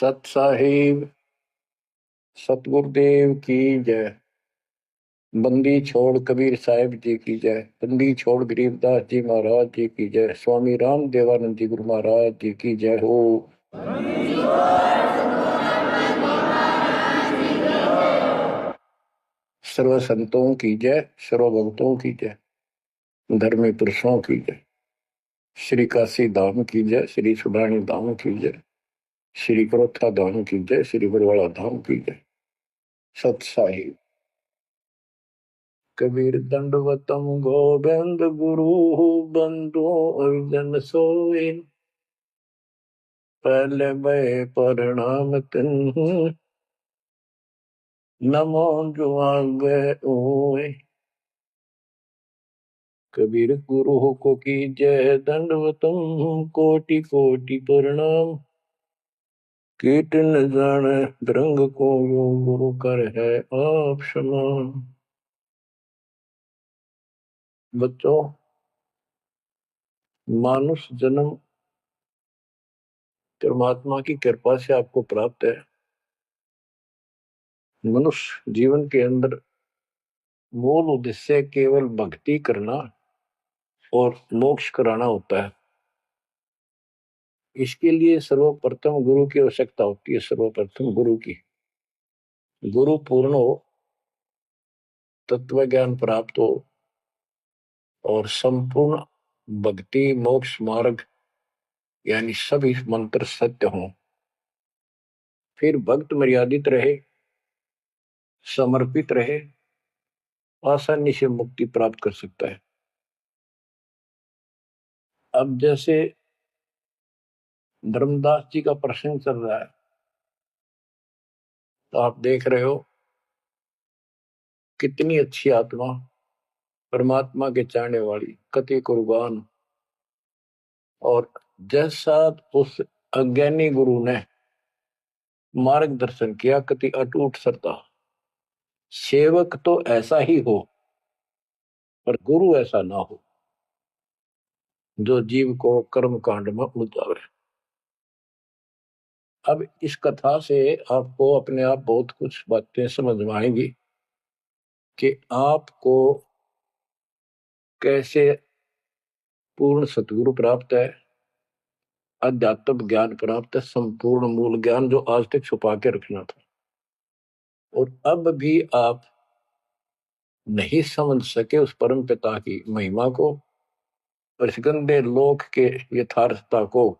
सत साहिब सतगुरुदेव की जय। बंदी छोड़ कबीर साहिब जी की जय। बंदी छोड़ गरीबदास जी महाराज जी की जय। स्वामी राम देवानंद जी गुरु महाराज जी की जय हो। सर्व संतों की जय, सर्व भक्तों की जय, धर्मी पुरुषों की जय। श्री काशी धाम की जय, श्री सुडानी धाम की जय, श्री करोथा धाम की जय, श्री बरवाड़ा धाम की जय। सत साहिब कबीर दंडवतम गोविंद गुरु बंदो जन सोए। पहले मैं प्रणाम तिन नमो जुआगे ओए। कबीर गुरु को की जय, दंडवतम कोटि कोटि प्रणाम। कीट न जाने रंग को यो गुरु कर है आप समान। बच्चों, मानुष जन्म परमात्मा की कृपा से आपको प्राप्त है। मनुष्य जीवन के अंदर मूल उद्देश्य केवल भक्ति करना और मोक्ष कराना होता है। इसके लिए सर्वप्रथम गुरु की आवश्यकता होती है। सर्वप्रथम गुरु की, गुरु पूर्ण हो, तत्व ज्ञान प्राप्त हो और संपूर्ण भक्ति मोक्ष मार्ग यानी सभी मंत्र सत्य हों। फिर भक्त मर्यादित रहे, समर्पित रहे, आसानी से मुक्ति प्राप्त कर सकता है। अब जैसे धर्मदास जी का प्रसंग चल रहा है, तो आप देख रहे हो कितनी अच्छी आत्मा, परमात्मा के चाहने वाली, कति कुर्बान। और जैसा उस अज्ञानी गुरु ने मार्गदर्शन किया, कति अटूट श्रद्धा। सेवक तो ऐसा ही हो, पर गुरु ऐसा ना हो जो जीव को कर्म कांड में उलझावे। अब इस कथा से आपको अपने आप बहुत कुछ बातें समझ में आएंगी कि आपको कैसे पूर्ण सतगुरु प्राप्त है, अध्यात्म ज्ञान प्राप्त है, संपूर्ण मूल ज्ञान जो आज तक छुपा के रखना था। और अब भी आप नहीं समझ सके उस परम पिता की महिमा को और इस गंदे लोक के यथार्थता को,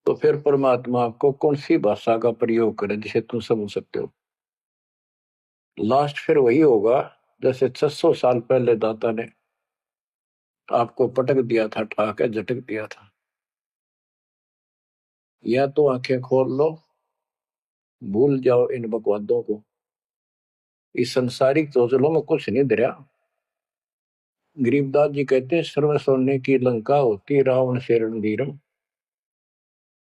तो फिर परमात्मा आपको कौन सी भाषा का प्रयोग करे जिसे तुम समझ सकते हो। लास्ट फिर वही होगा जैसे 600 साल पहले दाता ने आपको पटक दिया था, ठाके झटक दिया था। या तो आंखें खोल लो, भूल जाओ इन बकवादों को। इस संसारिक चोचलों में कुछ नहीं धरा। गरीबदास जी कहते हैं, सर्व सोने की लंका होती रावण से रणधीरम।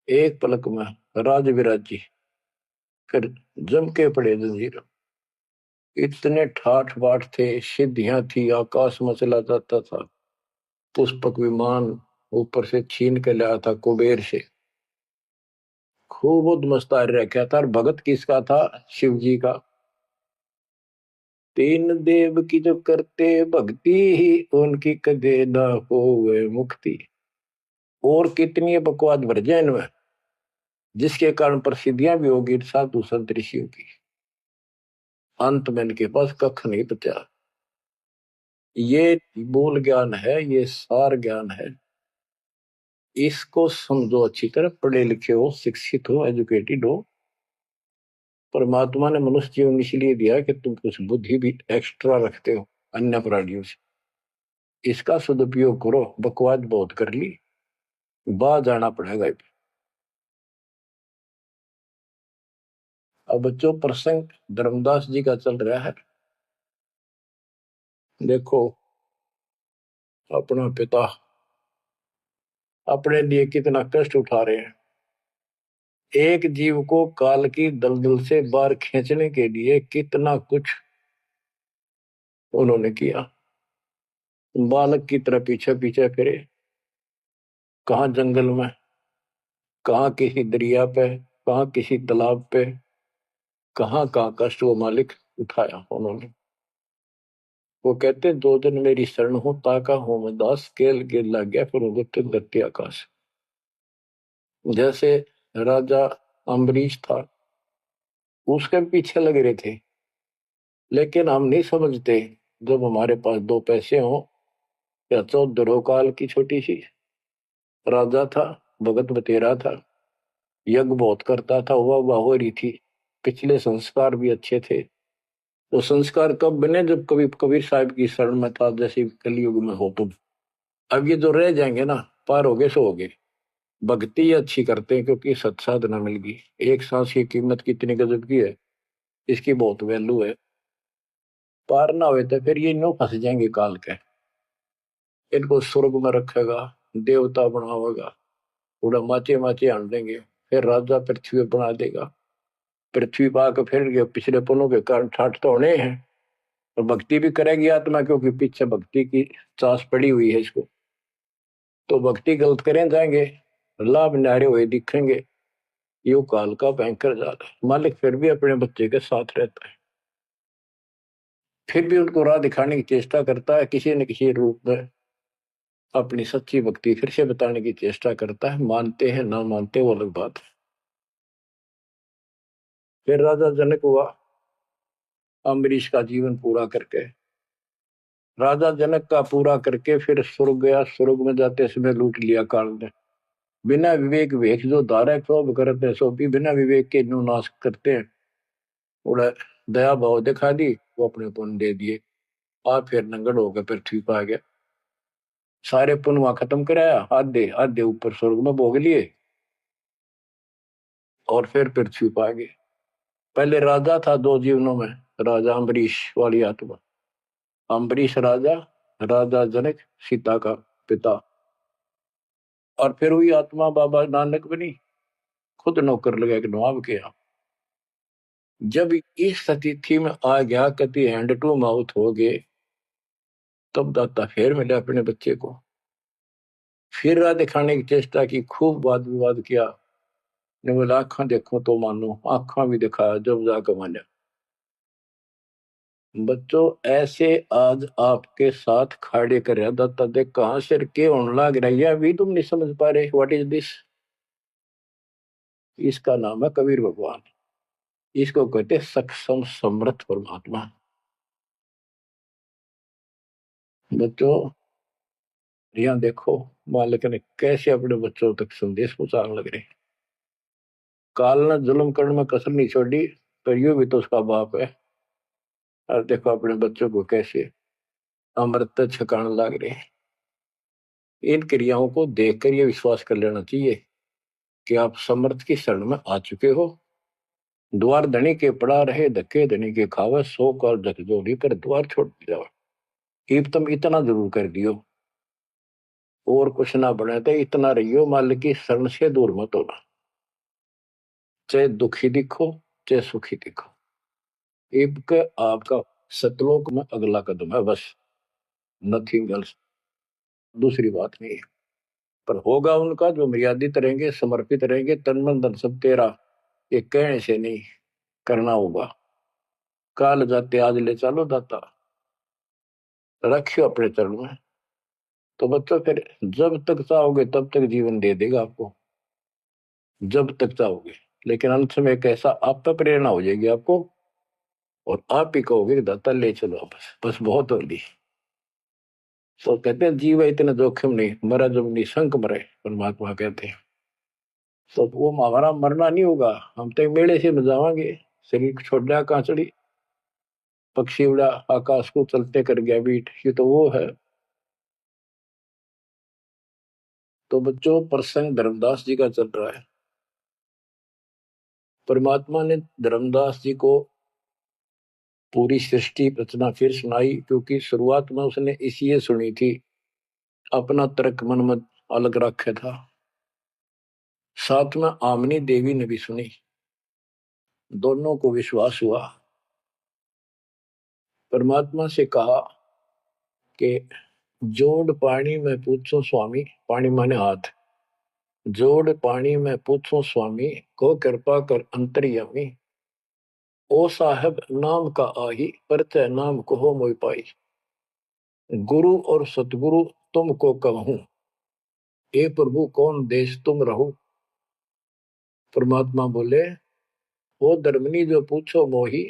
एक पलक में राज विराजी कर जम के पड़े जंजीर। इतने ठाठ बाट थे, सिद्धियां थी, आकाश में चला जाता था, पुष्पक विमान ऊपर से छीन के लाया था कुबेर से। खूब उद्मस्तार रखा था। और भगत किसका था? शिव जी का। तीन देव की जो करते भक्ति ही उनकी कदे न होवे मुक्ति। और कितनी बकवास भर जाए इनमें, जिसके कारण प्रसिद्धियां भी होगी साधु संत ऋषियों की। अंत में इनके पास कख नहीं बचा। ये मूल ज्ञान है, ये सार ज्ञान है। इसको समझो अच्छी तरह, पढ़े लिखे हो, शिक्षित हो, एजुकेटेड हो। परमात्मा ने मनुष्य जीवन इसलिए दिया कि तुम कुछ बुद्धि भी एक्स्ट्रा रखते हो अन्य प्राणियों से। इसका सदुपयोग करो। बकवाद बहुत कर ली, बाहर जाना पड़ेगा। अब बच्चों, प्रसंग धर्मदास जी का चल रहा है। देखो, अपना पिता अपने लिए कितना कष्ट उठा रहे हैं। एक जीव को काल की दलदल से बाहर खींचने के लिए कितना कुछ उन्होंने किया। बालक की तरह पीछे पीछे फिरे, कहाँ जंगल में, कहाँ किसी दरिया पे, कहाँ किसी तालाब पे, कहाँ कहाँ कष्ट वो मालिक उठाया उन्होंने। वो कहते 2 दिन मेरी शरण हो, ताका हो मैं दास, केल गिर लग गया फिर उगते धरती आकाश। जैसे राजा अम्बरीश था, उसके पीछे लग रहे थे, लेकिन हम नहीं समझते जब हमारे पास 2 पैसे हो या 14 काल की छोटी सी राजा था, भगत बतेरा था, यज्ञ बहुत करता था, वाह हो रही थी, पिछले संस्कार भी अच्छे थे। तो संस्कार कब बने, जब कभी कबीर साहब की शरण में था, जैसे कलयुग में हो तुम। अब ये जो रह जाएंगे ना, पार हो गए सो हो गए। भक्ति अच्छी करते हैं क्योंकि सत्साधना मिल गई। एक सांस की कीमत कितनी गजब की है, इसकी बहुत वैल्यू है। पार ना हुए तो फिर ये नो फंस जाएंगे काल के। इनको स्वर्ग में रखेगा, देवता बनावेगा, थोड़ा माचे माचे आन देंगे, फिर राजा पृथ्वी पर बना देगा। पृथ्वी पा के फिर ये पिछले पुलों के कारण ठाट तो होने हैं। और भक्ति भी करेगी आत्मा, क्योंकि पीछे भक्ति की चास पड़ी हुई है इसको। तो भक्ति गलत करें जाएंगे, लाभ न्यारे हुए दिखेंगे। यो काल का भयंकर जाल है। मालिक फिर भी अपने बच्चे के साथ रहता है, फिर भी उनको राह दिखाने की चेष्टा करता है, किसी न किसी रूप में अपनी सच्ची भक्ति फिर से बताने की चेष्टा करता है। मानते हैं ना मानते वो अलग बात है। फिर राजा जनक हुआ अम्बरीश का जीवन पूरा करके। राजा जनक का पूरा करके फिर स्वर्ग गया। स्वर्ग में जाते समय लूट लिया काल ने। बिना विवेक वेख जो धारा क्षोभ करते सो भी बिना विवेक के नु नाश करते हैं। उड़ा दया भाव दिखा दी, वो अपने पुण्य दे दिए। आप फिर नंगड़ होकर पृथ्वी पर आ गया। सारे पुण्य वहां खत्म कराया, आधे आधे ऊपर स्वर्ग में भोग लिए, और फिर पृथ्वी पर आ गए। पहले राजा था 2 जीवनों में, राजा अम्बरीश वाली आत्मा। अम्बरीश राजा, राजा जनक सीता का पिता। और फिर हुई आत्मा बाबा नानक बनी, खुद नौकर लगा के नवाब किया। जब इस स्थिति में आ गया, कति हैंड टू माउथ हो गए, तब दाता फिर मिले अपने बच्चे को। फिर राह दिखाने की चेष्टा की, खूब वाद विवाद किया। ने बोला आंखा देखो तो मानो, आंखा भी दिखाया जब जाकर माना। बच्चों ऐसे आज आपके साथ खड़े कर रहा दाता देख कहां सिर के होने लग रही है, अभी तुम नहीं समझ पा रहे व्हाट इज दिस। इसका नाम है कबीर भगवान। इसको कहते सक्षम समर्थ परमात्मा। बच्चों यहाँ देखो, मालिक ने कैसे अपने बच्चों तक संदेश पहुंचाने लग रहे। काल ने जुल्म करने में कसर नहीं छोड़ी, पर यूं भी तो उसका बाप है। और देखो अपने बच्चों को कैसे अमृत छकाने लग रहे। इन क्रियाओं को देखकर ये विश्वास कर लेना चाहिए कि आप समर्थ की शरण में आ चुके हो। द्वार धनी के पड़ा रहे, धक्के धनी के खावे, 100 काल झकझोरी कर द्वार छोड़ जाओ। इब तुम इतना जरूर कर दियो, और कुछ ना बने तो इतना रहियो, मालिक की शरण से दूर मत होना। चाहे दुखी दिखो, चाहे सुखी दिखो, इब के आपका सतलोक में अगला कदम है बस, नथिंग एल्स। दूसरी बात नहीं है। पर होगा उनका जो मर्यादित रहेंगे, समर्पित रहेंगे, तन मन धन सब तेरा, ये कहने से नहीं, करना होगा। काल जाते आज ले चलो दाता, रखियो अपने चरण में। तो बच्चों फिर जब तक चाहोगे तब तक जीवन दे देगा आपको, जब तक चाहोगे। लेकिन अंत में एक ऐसा आप पर प्रेरणा हो जाएगी आपको, और आप ही कहोगे कि दाता ले चलो, बस बस बहुत होगी। तो कहते हैं जीव इतना जोखिम नहीं, मरा जब निशंक मरे, परमात्मा कहते हैं। तो वो हमारा मरना नहीं होगा, हम तो मेले से बजावांगे। शरीर छोड़ा कांचड़ी, पक्षी उड़ा आकाश को चलते कर गया बीट, ये तो वो है। तो बच्चों प्रसंग धर्मदास जी का चल रहा है। परमात्मा ने धर्मदास जी को पूरी सृष्टि रचना फिर सुनाई, क्योंकि शुरुआत में उसने इसलिए सुनी थी, अपना तर्क मन में अलग रखा था। साथ में आमनी देवी ने भी सुनी, दोनों को विश्वास हुआ। परमात्मा से कहा कि जोड़ पानी में पूछो स्वामी, पानी माने हाथ, जोड़ पानी में पूछूं स्वामी, को कृपा कर अंतर्यामी। ओ साहब नाम का आही, परचय नाम कहो मोहि पाई। गुरु और सतगुरु तुमको कहूं, ए प्रभु कौन देश तुम रहो। परमात्मा बोले, ओ धर्मनी जो पूछो मोही,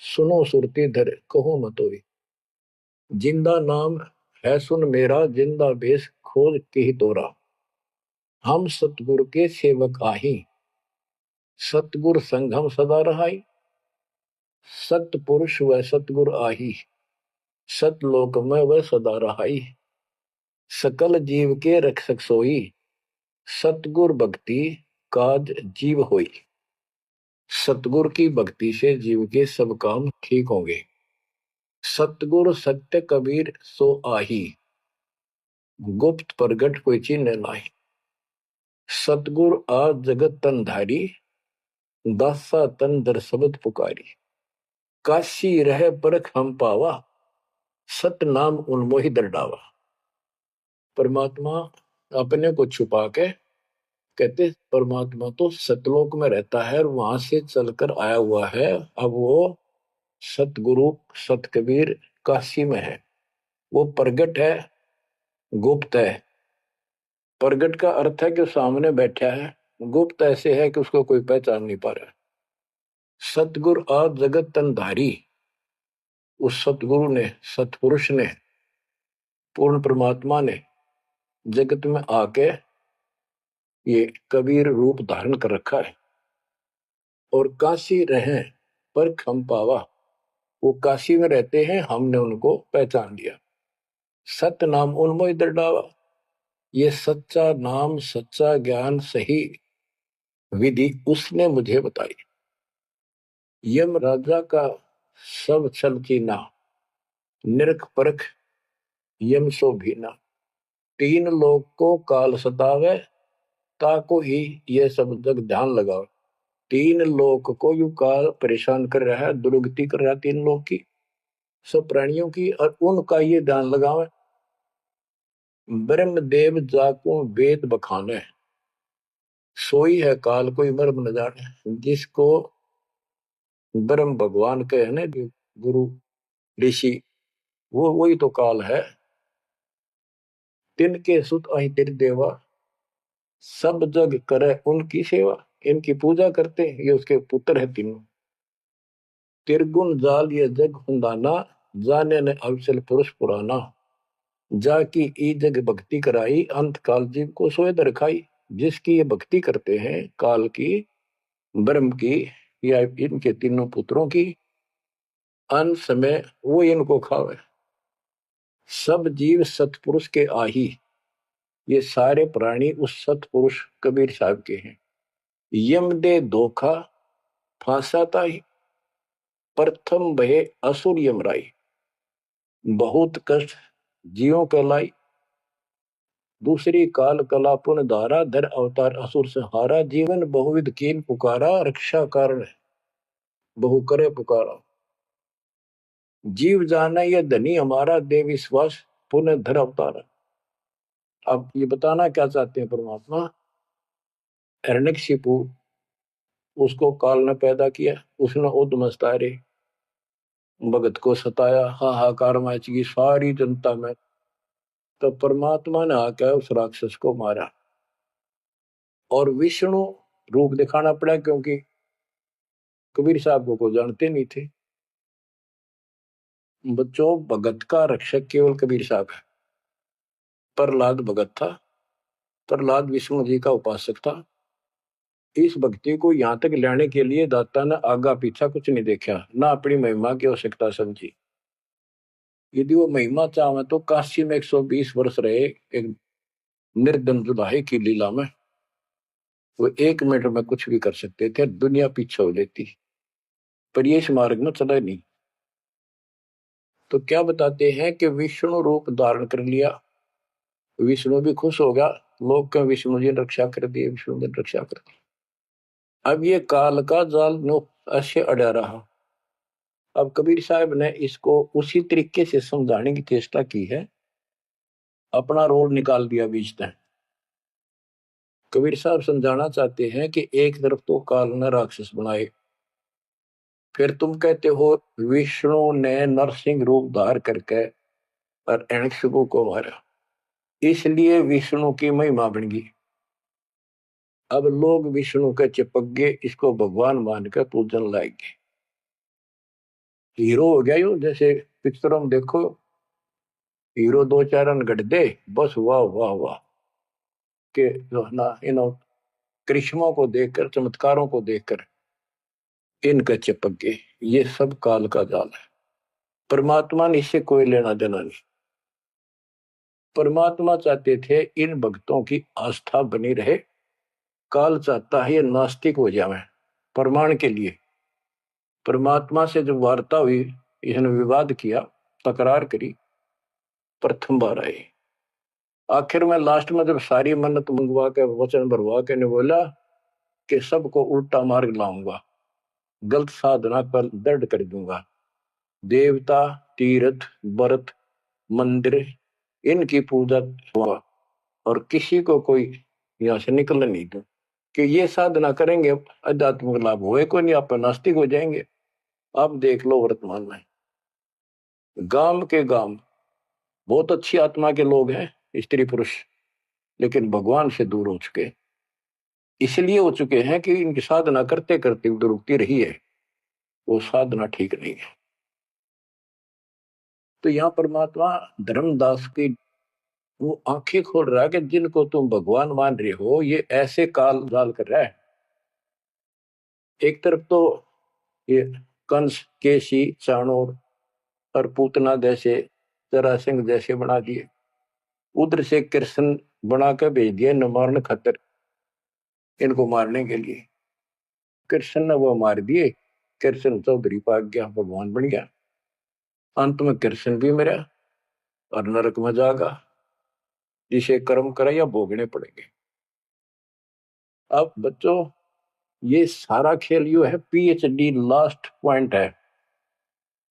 सुनो सुरती धर कहो मतोई। जिंदा नाम है सुन मेरा, जिंदा बेस खोज के ही तोरा। हम सतगुरु के सेवक आही, सतगुर संग हम सदा रहाई। सतपुरुष व सतगुर आही, सतलोक में वह सदा रहाई। सकल जीव के रक्षक सोई, सतगुर भक्ति काज जीव होई। सतगुर की भक्ति से जीव के सब काम ठीक होंगे। सतगुर सत्य कबीर सो आही, गुप्त प्रगट कोई चिन्ह नाही। सतगुर आज जगत तन धारी, दासा तन दर शब्द पुकारी। काशी रह परख हम पावा, सत नाम उन्मोहि दर डावा। परमात्मा अपने को छुपा के कहते, परमात्मा तो सतलोक में रहता है और वहां से चलकर आया हुआ है। अब वो सतगुरु सत कबीर काशी में है। वो प्रगट है, गुप्त है। प्रगट का अर्थ है कि सामने बैठा है, गुप्त ऐसे है कि उसको कोई पहचान नहीं पा रहा। सतगुरु आज जगत तन धारी, उस सतगुरु ने, सतपुरुष ने, पूर्ण परमात्मा ने जगत में आके ये कबीर रूप धारण कर रखा है। और काशी रहे पर खम पावा, वो काशी में रहते हैं, हमने उनको पहचान लिया। सत नाम उन्मोहि दर डावा। ये सच्चा नाम, सच्चा ज्ञान, सही विधि उसने मुझे बताई। यम राजा का सब छल कीना, निरख परख यम सो भीना। तीन लोग को काल सतावे, ताको ही ये सब जग ध्यान लगाओ। तीन लोग को यू काल परेशान कर रहा है, दुर्गति कर रहा है तीन लोग की, सब प्राणियों की, और उनका ये ध्यान लगावे। ब्रह्मदेव जाको वेद बखाने, सोई है काल कोई मर्म न जाने। जिसको ब्रह्म भगवान के है ना, गुरु ऋषि, वो वही तो काल है। तिनके सुत अहि तिर देवा, सब जग करे उनकी सेवा। इनकी पूजा करते, ये उसके पुत्र है तीनों। तिरगुन जाल ये जग हुंदाना, जाने ने अवसल पुरुष पुराना। जाकी ई जग भक्ति कराई, अंत काल जीव को सोए दरखाई। जिसकी ये भक्ति करते हैं काल की, ब्रह्म की, या इनके तीनों पुत्रों की, अंत समय वो इनको खावे। सब जीव सतपुरुष के आही, ये सारे प्राणी उस सतपुरुष कबीर साहब के हैं। यम दे धोखा फांसाता ही, प्रथम भय असुर यमराई। बहुत कष्ट जीवों के लाई, दूसरी काल कला पुन धारा। धर अवतार असुर से हारा। जीवन बहुविध कीन पुकारा, रक्षा कारण बहु करे पुकारा। जीव जाना यह धनी हमारा, दे विश्वास पुनः धर अवतारा। अब ये बताना क्या चाहते हैं परमात्मा। हिरण्यकशिपु, उसको काल ने पैदा किया, उसने उद्मस्तारे भगत को सताया, हाहाकार मची सारी जनता में। तो परमात्मा ने आकर उस राक्षस को मारा और विष्णु रूप दिखाना पड़ा, क्योंकि कबीर साहब को जानते नहीं थे। बच्चों, भगत का रक्षक केवल कबीर साहब है। प्रहलाद भगत था, प्रहलाद विष्णु जी का उपासक था। इस भक्ति को यहां तक लाने के लिए दाता ने आगा पीछा कुछ नहीं देखा, ना अपनी महिमा की आवश्यकता समझी। यदि वो महिमा चाहे तो काशी में 120 वर्ष रहे एक निर्धन जुलाहे की लीला में, वो 1 मिनट में कुछ भी कर सकते थे, दुनिया पीछे हो लेती। पर ये इस मार्ग में चला नहीं। तो क्या बताते हैं कि विष्णु रूप धारण कर लिया, विष्णु भी खुश हो गया। लोग का विष्णु जी ने रक्षा कर दी, विष्णु जी ने रक्षा कर दी। अब ये काल का जाल नो ऐसे अड़ा रहा। अब कबीर साहब ने इसको उसी तरीके से समझाने की चेष्टा की है, अपना रोल निकाल दिया बीच में। कबीर साहब समझाना चाहते हैं कि एक तरफ तो काल ने राक्षस बनाए, फिर तुम कहते हो विष्णु ने नरसिंह रूप धार करके और हिरण्यकशिपु को मारा, इसलिए विष्णु की महिमा बन गई। अब लोग विष्णु के चिपक गए, इसको भगवान मानकर पूजन लाएंगे, हीरो हो गया यूं। जैसे पिक्चरों में देखो, हीरो दो चार रन गढ़ दे, बस वाह वाह वाह के जो है ना, इन करिश्मों को देखकर, चमत्कारों को देखकर इनका चिपक गए। ये सब काल का जाल है, परमात्मा ने इससे कोई लेना देना नहीं। परमात्मा चाहते थे इन भक्तों की आस्था बनी रहे, काल चाहता है ये नास्तिक हो जाए। प्रमाण के लिए परमात्मा से जब वार्ता हुई, इसने विवाद किया, तकरार करी, प्रथम बार आई। आखिर में लास्ट में जब सारी मन्नत मंगवा के, वचन भरवा के ने बोला कि सबको उल्टा मार्ग लाऊंगा, गलत साधना पर दृढ़ कर दूंगा, देवता, तीर्थ, व्रत, मंदिर, इनकी पूजा हुआ, और किसी को कोई यहाँ से निकल नहीं दो, कि ये साधना करेंगे आध्यात्मिक लाभ होए को नहीं, आप नास्तिक हो जाएंगे। आप देख लो वर्तमान में गांव के गांव बहुत अच्छी आत्मा के लोग हैं, स्त्री पुरुष, लेकिन भगवान से दूर हो चुके, इसलिए हो चुके हैं कि इनकी साधना करते करते दुरुक्ति रही है, वो साधना ठीक नहीं है। तो यहाँ परमात्मा धर्मदास की वो आंखें खोल रहा है कि जिनको तुम भगवान मान रहे हो ये ऐसे काल जाल कर रहा है। एक तरफ तो ये कंस, केसी, चाणूर और पूतना जैसे, जरासिंह जैसे बना दिए, उधर से कृष्ण बना के भेज दिया न खातर, इनको मारने के लिए। कृष्ण ने वो मार दिए, कृष्ण चौधरी पाक गया, भगवान बन गया। अंत में कृष्ण भी मरा और नरक में जागा, जिसे कर्म करे या भोगने पड़ेंगे। अब बच्चों ये सारा खेल यू है, पीएचडी लास्ट पॉइंट है।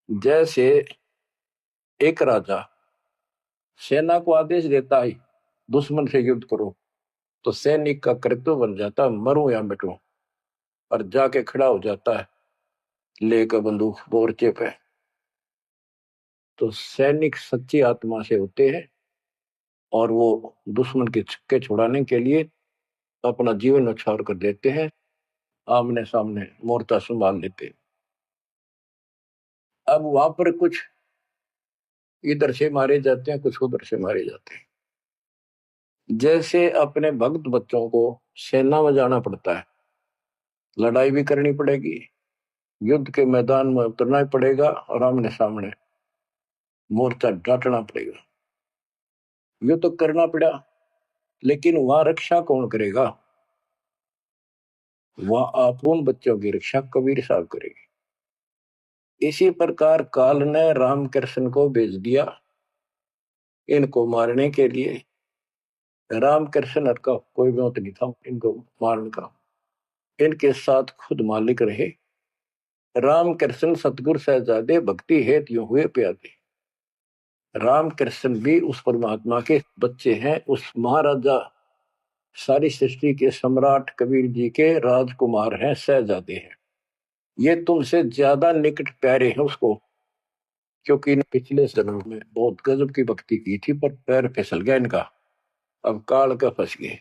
जैसे एक राजा सेना को आदेश देता है दुश्मन से युद्ध करो, तो सैनिक का कर्तव्य बन जाता मरूं या मिटूं, और जाके खड़ा हो जाता है लेकर बंदूक मोर्चे पे। तो सैनिक सच्ची आत्मा से होते हैं और वो दुश्मन के छक्के छुड़ाने के लिए अपना जीवन न्यौछावर कर देते हैं, आमने सामने मोर्चा संभाल लेते हैं। अब वहां पर कुछ इधर से मारे जाते हैं, कुछ उधर से मारे जाते हैं। जैसे अपने भक्त बच्चों को सेना में जाना पड़ता है, लड़ाई भी करनी पड़ेगी, युद्ध के मैदान में उतरना ही पड़ेगा और आमने सामने मोर्चा डांटना पड़ेगा। ये तो करना पड़ा, लेकिन वहां रक्षा कौन करेगा? वहां आप उन बच्चों की रक्षा कबीर साहब करेगी। इसी प्रकार काल ने राम कृष्ण को भेज दिया इनको मारने के लिए। राम कृष्ण का कोई मौत नहीं था इनको मारने का, इनके साथ खुद मालिक रहे। राम कृष्ण सतगुरु सहजादे भक्ति हेत यूं हुए प्यादे। राम कृष्ण भी उस परमात्मा के बच्चे हैं, उस महाराजा सारी सृष्टि के सम्राट कबीर जी के राजकुमार हैं, सहजादे हैं। ये तुमसे ज्यादा निकट प्यारे हैं उसको, क्योंकि इन पिछले जन्म में बहुत गजब की भक्ति की थी, पर पैर फिसल गया इनका, अब काल का फंस गए।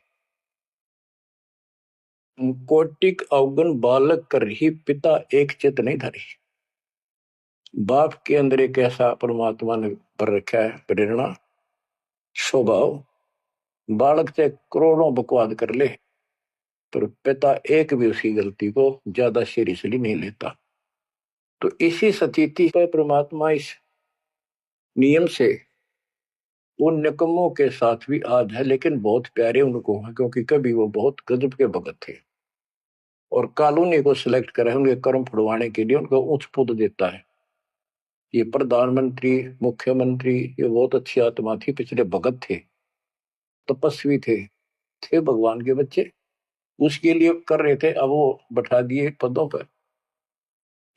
कोटिक अवगुण बालक कर ही पिता एक चित नहीं धरी। बाप के अंदर एक ऐसा परमात्मा ने पर रखा है प्रेरणा, स्वभाव, बालक से करोड़ों बकवाद कर ले पर पिता एक भी उसकी गलती को ज्यादा सीरियसली नहीं लेता। तो इसी स्थिति पर परमात्मा इस नियम से उन निकम्मों के साथ भी आज है, लेकिन बहुत प्यारे उनको हैं, क्योंकि कभी वो बहुत गजब के भगत थे और कॉलोनी को सिलेक्ट करा है उनके कर्म फुड़वाने के लिए, उनको उच्च पद देता है। ये प्रधानमंत्री, मुख्यमंत्री, ये बहुत अच्छी आत्मा थी, पिछले भगत थे, तपस्वी थे भगवान के बच्चे, उसके लिए कर रहे थे। अब वो बैठा दिए पदों पर,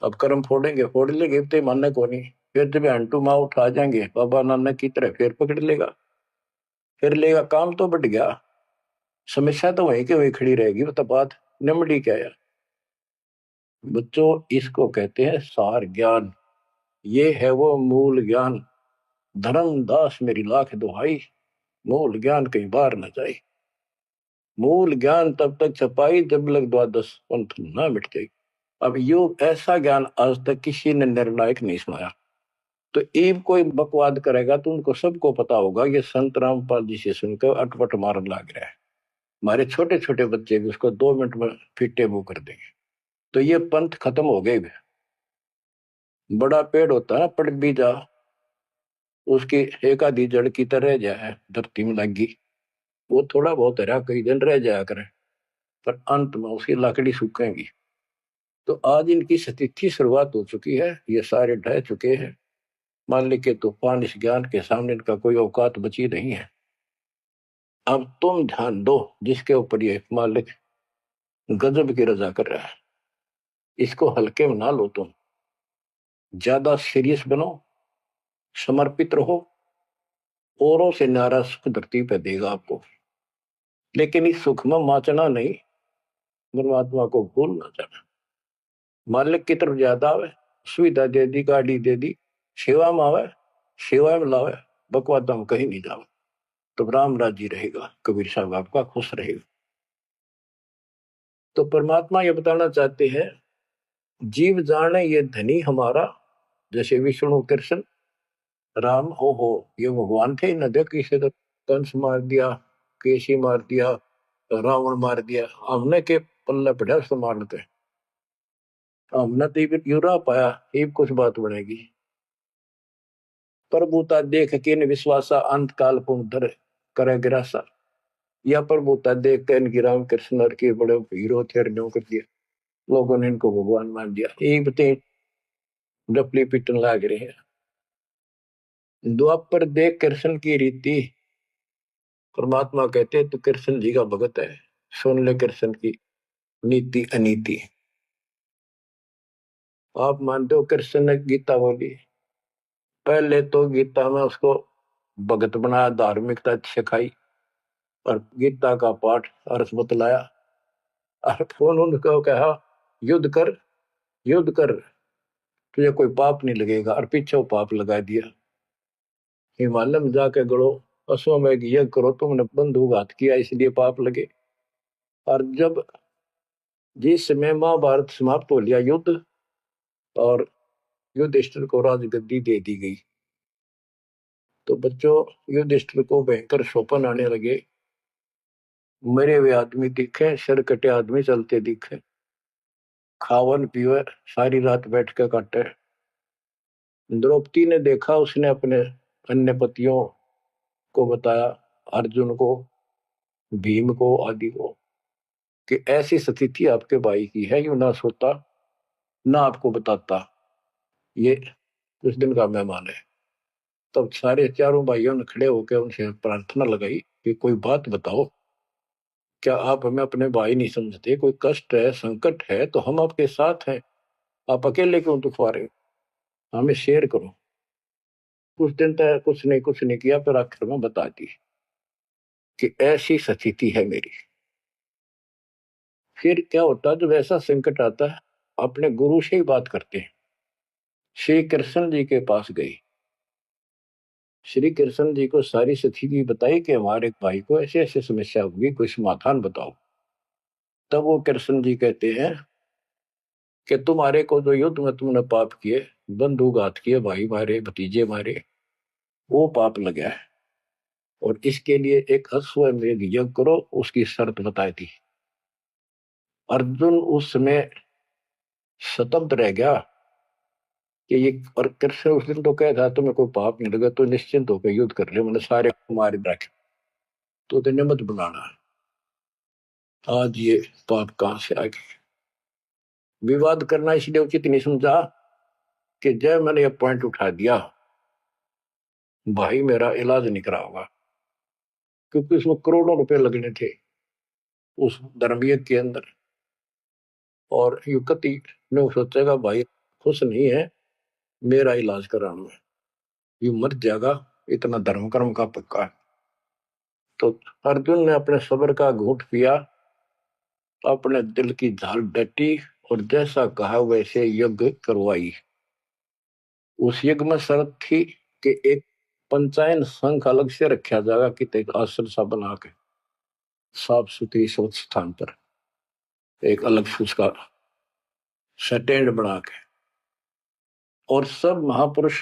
अब कर्म फोड़ेंगे, फोड़ लेंगे, तो मानने को नहीं। फिर जब हंटू माँ उठा जाएंगे बाबा नानक की तरह, फिर पकड़ लेगा, फिर लेगा, काम तो बढ़ गया। समस्या तो वहीं के वहीं खड़ी रहेगी, वो तो बात निमड़ी क्या यार। बच्चों, इसको कहते हैं सार ज्ञान। ये है वो मूल ज्ञान। धर्मदास मेरी लाख दुहाई, मूल ज्ञान कहीं बार न जाए। मूल ज्ञान तब तक छपाई जब लग द्वादश पंथ ना मिट जाए। अब यो ऐसा ज्ञान आज तक किसी ने निर्णायक नहीं सुनाया। तो ईब कोई बकवाद करेगा तो उनको सबको पता होगा ये संत रामपाल जी से सुनकर अटपट मारन लग रहा है। हमारे छोटे छोटे बच्चे भी उसको 2 मिनट में फिटे मुंह कर देंगे। तो ये पंथ खत्म हो गए। बड़ा पेड़ होता है ना, पड़ भी जा, उसकी एक आधी जड़ की तरह जाए धरती में लगी, वो थोड़ा बहुत हरा कई दिन रह जाया करे, पर अंत में उसकी लकड़ी सूखेगी। तो आज इनकी स्थिति शुरुआत हो चुकी है, ये सारे ढह चुके हैं। मालिक के तूफान इस ज्ञान के सामने इनका कोई औकात बची नहीं है। अब तुम ध्यान दो जिसके ऊपर ये मालिक गजब की रजा कर रहा है, इसको हल्के में ना लो। तुम ज्यादा सीरियस बनो, समर्पित रहो। औरों से न्यारा सुख धरती पे देगा आपको, लेकिन इस सुख में माचना नहीं, परमात्मा को भूल ना जाना। मालिक की तरफ ज्यादा आवे, सुविधा दे दी, गाड़ी दे दी, सेवा में आवे, सेवा में लावे, बकवादा में कहीं नहीं जावे। तो राम राजी रहेगा, कबीर साहब आपका खुश रहेगा। तो परमात्मा ये बताना चाहते हैं, जीव जाने ये धनी हमारा। जैसे विष्णु कृष्ण राम हो, ये भगवान थे न, देख किसे तो कंस मार दिया, केसी मार दिया, रावण मार दिया, हमने के पल्ले पड़ा उसको मारते। हमने तो ये यूरा पाया, ये कुछ बात बनेगी। प्रभुता देख के न विश्वासा, अंत काल पुनः करे गिरासा। या प्रभुता देख के इनकी राम कृष्ण और के बड़े हीरो थे, कर दिया, लोगों ने इनको भगवान मान दिया। ये बते डपली पिटन लाग रहे हैं। द्वापर देख कृष्ण की रीति, परमात्मा कहते हैं तो कृष्ण जी का भगत है, सुन ले कृष्ण की नीति अनीति। आप मानते हो कृष्ण ने गीता बोली, पहले तो गीता में उसको भगत बनाया, धार्मिकता सिखाई और गीता का पाठ अर्थ बतलाया। और फोन उनको कहा युद्ध कर, युद्ध कर, तुझे कोई पाप नहीं लगेगा, और पीछे वो पाप लगा दिया। हिमालय में जाके गड़ो, अश्वमेध यज्ञ करो, तुमने बंधुघात किया इसलिए पाप लगे। और जब जिस समय महाभारत समाप्त हो लिया युद्ध, और युधिष्ठिर को राजगद्दी दे दी गई, तो बच्चों युधिष्ठिर को भयंकर शोपन आने लगे। मरे हुए आदमी दिखे, सिर कटे आदमी चलते दिखे, खावन पीवे सारी रात बैठ के काटे। द्रौपदी ने देखा, उसने अपने अन्य पतियों को बताया, अर्जुन को, भीम को, आदि को, कि ऐसी स्थिति आपके भाई की है, यू ना सोता ना आपको बताता, ये उस दिन का मेहमान है। तब सारे चारों भाइयों ने खड़े होकर उनसे प्रार्थना लगाई कि कोई बात बताओ, क्या आप हमें अपने भाई नहीं समझते? कोई कष्ट है, संकट है तो हम आपके साथ हैं, आप अकेले क्यों दुख पा रहे हो? हमें शेयर करो। कुछ दिन तक कुछ नहीं किया, फिर आखिर में बता दी कि ऐसी स्थिति है मेरी। फिर क्या होता है जब ऐसा संकट आता है, अपने गुरु से ही बात करते हैं। श्री कृष्ण जी के पास गई, श्री कृष्ण जी को सारी स्थिति बताई कि हमारे भाई को ऐसे ऐसे समस्या होगी, कोई समाधान बताओ। तब वो कृष्ण जी कहते हैं कि तुम्हारे को जो युद्ध में तुमने पाप किए, बंधुघात किए, भाई मारे, भतीजे मारे, वो पाप लगा है, और इसके लिए एक अश्वमेध यज्ञ करो, उसकी शर्त बताई थी। अर्जुन उस समय स्तब्ध रह गया कि ये, और कृष्ण उस दिन तो कह था तुम्हें कोई पाप नहीं लगा तो निश्चिंत होकर युद्ध कर ले, मैंने सारे मार रखे, तो तेने मत बनाना। आज ये पाप कहां से आ गए? विवाद करना इसलिए उचित नहीं समझा कि जब मैंने ये पॉइंट उठा दिया, भाई मेरा इलाज नहीं करा होगा, क्योंकि उसमें करोड़ों रुपए लगने थे उस धर्मयज्ञ के अंदर। और युवती ने सोचेगा भाई खुश नहीं है मेरा इलाज कराना में, ये मर जाएगा, इतना धर्म कर्म का पक्का है। तो अर्जुन ने अपने सब्र का घूंट पिया, अपने दिल की झाल डटी और जैसा कहा वैसे यज्ञ करवाई। उस यज्ञ में शर्त थी कि एक पंचायन संघ अलग से रखा जाएगा, कि एक आश्रम सा बना के साफ सुथरी स्वच्छ स्थान पर एक अलग से उसका स्टैंड बना के, और सब महापुरुष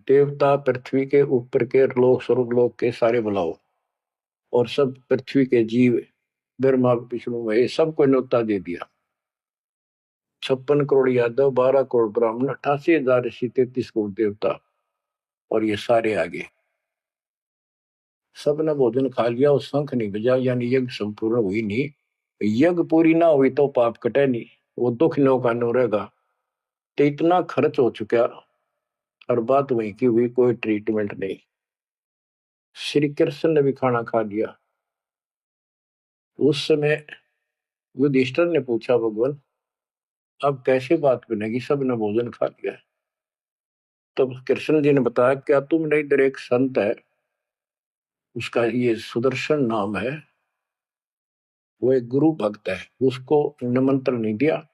देवता पृथ्वी के ऊपर के लोक स्वर्गलोक के सारे बुलाओ, और सब पृथ्वी के जीव ब्रह्मा विष्णु महेश सबको न्योता दे दिया। 56 करोड़ यादव, 12 करोड़ ब्राह्मण, 88,000 ऋषि, 33 करोड़ देवता, और ये सारे आगे। सबने भोजन खा लिया और शंख नहीं बजा, यानी यज्ञ संपूर्ण हुई नहीं। यज्ञ पूरी ना हुई तो पाप कटे नहीं, वो दुख नो का नो रहेगा। तो इतना खर्च हो चुका और बात वहीं की हुई, कोई ट्रीटमेंट नहीं। श्री कृष्ण ने भी खाना खा लिया। उस समय युधिष्ठिर ने पूछा, भगवान अब कैसे बात बनेगी, सबने भोजन खा लिया। तब कृष्ण जी ने बताया, क्या तुमने इधर एक संत है, उसका ये सुदर्शन नाम है, वो एक गुरु भक्त है, उसको निमंत्रण नहीं दिया।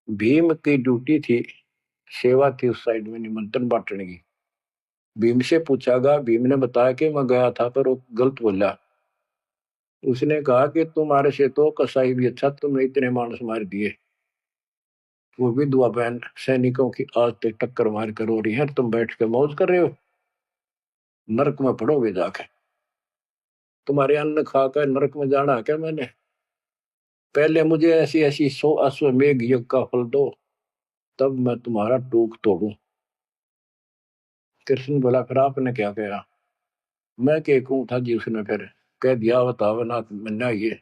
भीम की ड्यूटी थी, सेवा थी उस साइड में निमंत्रण बांटने की। भीम से पूछागा, भीम ने बताया कि मैं गया था पर वो गलत बोला। उसने कहा कि तुम्हारे से तो कसाई भी अच्छा, तुमने इतने मानस मार दिए, वो विधवा बहन सैनिकों की आज तक टक्कर मार कर हो रही है, तुम बैठ के मौज कर रहे हो, नरक में पड़ोगे जाके। तुम्हारे अन्न खाकर नरक में जाना क्या मैंने? पहले मुझे ऐसी ऐसी 100 अश्वमेघ यज्ञ का फल दो, तब मैं तुम्हारा टूक तोड़ू। कृष्ण बोला, फिर आपने क्या कहा? मैं के कहूं था जी, उसने फिर कह दिया, बताओ ना मन्ना, ये